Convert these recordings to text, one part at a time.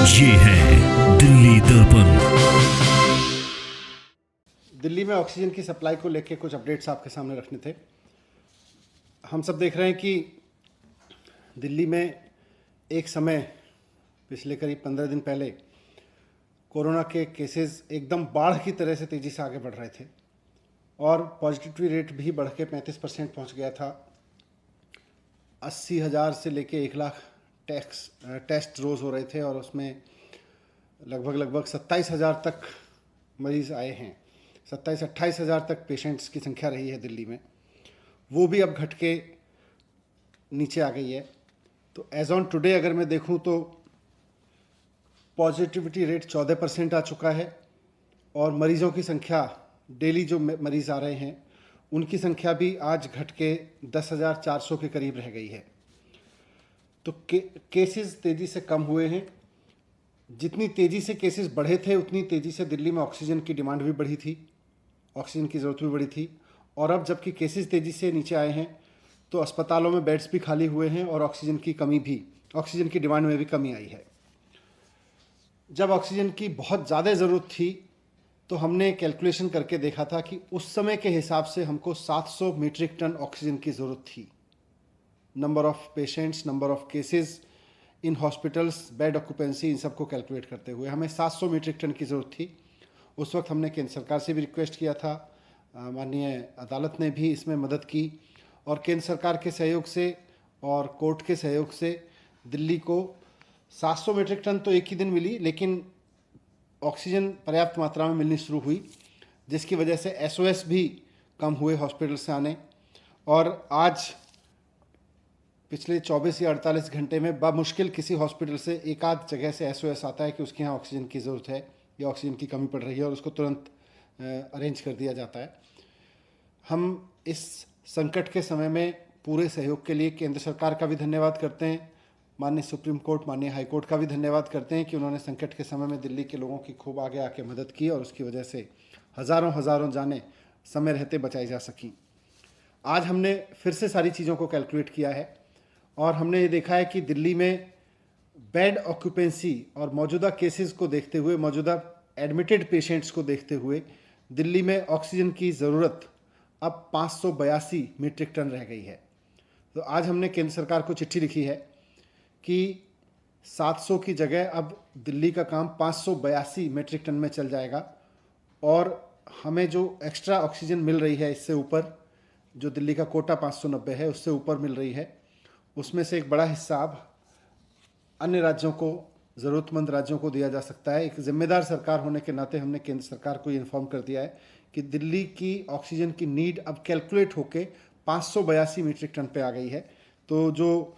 ये है दिल्ली दर्पण। दिल्ली में ऑक्सीजन की सप्लाई को लेकर कुछ अपडेट्स आपके सामने रखने थे। हम सब देख रहे हैं कि दिल्ली में एक समय पिछले करीब 15 दिन पहले कोरोना के केसेस एकदम बाढ़ की तरह से तेज़ी से आगे बढ़ रहे थे और पॉजिटिविटी रेट भी बढ़ के 35% पहुँच गया था। 80,000 से लेके 1 लाख टेस्ट रोज़ हो रहे थे और उसमें लगभग 27,000 तक मरीज़ आए हैं। 27-28,000 तक पेशेंट्स की संख्या रही है दिल्ली में, वो भी अब घट के नीचे आ गई है। तो एज ऑन टुडे अगर मैं देखूं तो पॉजिटिविटी रेट 14% आ चुका है और मरीज़ों की संख्या डेली जो मरीज़ आ रहे हैं उनकी संख्या भी आज घट के 10,400 के करीब रह गई है। तो केसेस तेज़ी से कम हुए हैं। जितनी तेज़ी से केसेस बढ़े थे उतनी तेज़ी से दिल्ली में ऑक्सीजन की डिमांड भी बढ़ी थी, ऑक्सीजन की ज़रूरत भी बढ़ी थी। और अब जबकि केसेस तेज़ी से नीचे आए हैं तो अस्पतालों में बेड्स भी खाली हुए हैं और ऑक्सीजन की डिमांड में भी कमी आई है। जब ऑक्सीजन की बहुत ज़्यादा ज़रूरत थी तो हमने कैलकुलेशन करके देखा था कि उस समय के हिसाब से हमको 700 मीट्रिक टन ऑक्सीजन की ज़रूरत थी। Number of patients, number of cases in hospitals, bed occupancy, इन सबको कैलकुलेट करते हुए हमें 700 मीट्रिक टन की ज़रूरत थी। उस वक्त हमने केंद्र सरकार से भी रिक्वेस्ट किया था, माननीय अदालत ने भी इसमें मदद की और केंद्र सरकार के सहयोग से और कोर्ट के सहयोग से दिल्ली को 700 मीट्रिक टन तो एक ही दिन मिली, लेकिन ऑक्सीजन पर्याप्त मात्रा में मिलनी शुरू हुई, जिसकी वजह से SOS भी कम हुए हॉस्पिटल से आने। और आज पिछले 24 या 48 घंटे में बामुश्किल किसी हॉस्पिटल से एक आध जगह से SOS आता है कि उसके यहाँ ऑक्सीजन की ज़रूरत है या ऑक्सीजन की कमी पड़ रही है और उसको तुरंत अरेंज कर दिया जाता है। हम इस संकट के समय में पूरे सहयोग के लिए केंद्र सरकार का भी धन्यवाद करते हैं, माननीय सुप्रीम कोर्ट, माननीय हाई कोर्ट का भी धन्यवाद करते हैं कि उन्होंने संकट के समय में दिल्ली के लोगों की खूब आगे आके मदद की और उसकी वजह से हज़ारों जानें समय रहते बचाई जा सकीं। आज हमने फिर से सारी चीज़ों को कैलकुलेट किया है और हमने ये देखा है कि दिल्ली में बेड ऑक्यूपेंसी और मौजूदा केसेस को देखते हुए, मौजूदा एडमिटेड पेशेंट्स को देखते हुए दिल्ली में ऑक्सीजन की ज़रूरत अब 582 मीट्रिक टन रह गई है। तो आज हमने केंद्र सरकार को चिट्ठी लिखी है कि 700 की जगह अब दिल्ली का काम 582 मीट्रिक टन में चल जाएगा और हमें जो एक्स्ट्रा ऑक्सीजन मिल रही है इससे ऊपर, जो दिल्ली का कोटा 590 है उससे ऊपर मिल रही है, उसमें से एक बड़ा हिस्सा अब अन्य राज्यों को, ज़रूरतमंद राज्यों को दिया जा सकता है। एक जिम्मेदार सरकार होने के नाते हमने केंद्र सरकार को इन्फॉर्म कर दिया है कि दिल्ली की ऑक्सीजन की नीड अब कैलकुलेट होके 582 मीट्रिक टन पे आ गई है। तो जो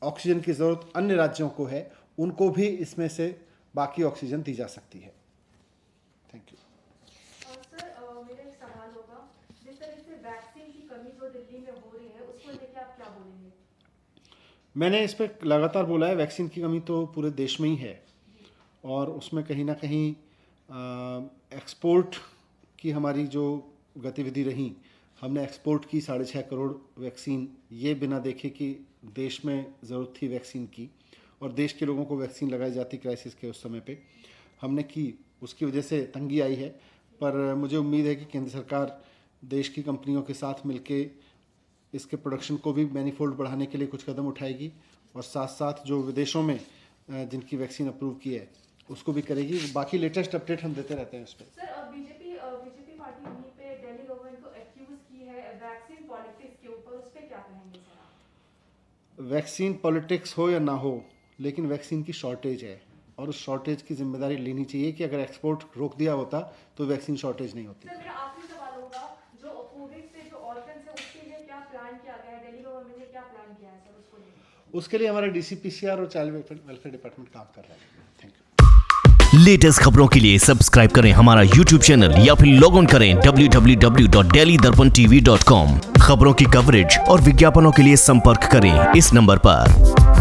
ऑक्सीजन की ज़रूरत अन्य राज्यों को है उनको भी इसमें से बाकी ऑक्सीजन दी जा सकती है। Thank you. सर, मेरा एक सवाल होगा, जिस तरह से वैक्सीन की कमी जो दिल्ली में हो रही है उसको लेकर आप क्या बोलेंगे? मैंने इस पर लगातार बोला है, वैक्सीन की कमी तो पूरे देश में ही है और उसमें कहीं ना कहीं एक्सपोर्ट की हमारी जो गतिविधि रही, हमने एक्सपोर्ट की 6.5 करोड़ वैक्सीन, ये बिना देखे कि देश में ज़रूरत थी वैक्सीन की और देश के लोगों को वैक्सीन लगाई जाती क्राइसिस के उस समय पे हमने की, उसकी वजह से तंगी आई है। पर मुझे उम्मीद है कि केंद्र सरकार देश की कंपनियों के साथ मिलके इसके प्रोडक्शन को भी मैनीफोल्ड बढ़ाने के लिए कुछ कदम उठाएगी और साथ साथ जो विदेशों में जिनकी वैक्सीन अप्रूव की है उसको भी करेगी। बाकी लेटेस्ट अपडेट हम देते रहते हैं उस पर। सर, बीजेपी पार्टी यहीं पे दिल्ली गवर्नमेंट को एक्यूज की है वैक्सीन पॉलिटिक्स के ऊपर, उस पर क्या कहेंगे सर आप? वैक्सीन पॉलिटिक्स हो या ना हो, लेकिन वैक्सीन की शॉर्टेज है और उस शॉर्टेज की जिम्मेदारी लेनी चाहिए कि अगर एक्सपोर्ट रोक दिया होता तो वैक्सीन शॉर्टेज नहीं होती। सर, मेरा आखिरी सवाल होगा, जो कोविड से जो ऑर्गन्स है उसके लिए क्या प्लान किया गया है? दिल्ली गवर्नमेंट ने क्या प्लान किया है सर उसको लेकर? उसके लिए हमारा DCPCR और चाइल्ड वेलफेयर डिपार्टमेंट काम कर रहा है। Thank you. लेटेस्ट खबरों के लिए सब्सक्राइब करें हमारा YouTube चैनल या फिर लॉग ऑन करें www.delhidarpantv.com। खबरों की कवरेज और विज्ञापनों के लिए संपर्क करें इस नंबर पर।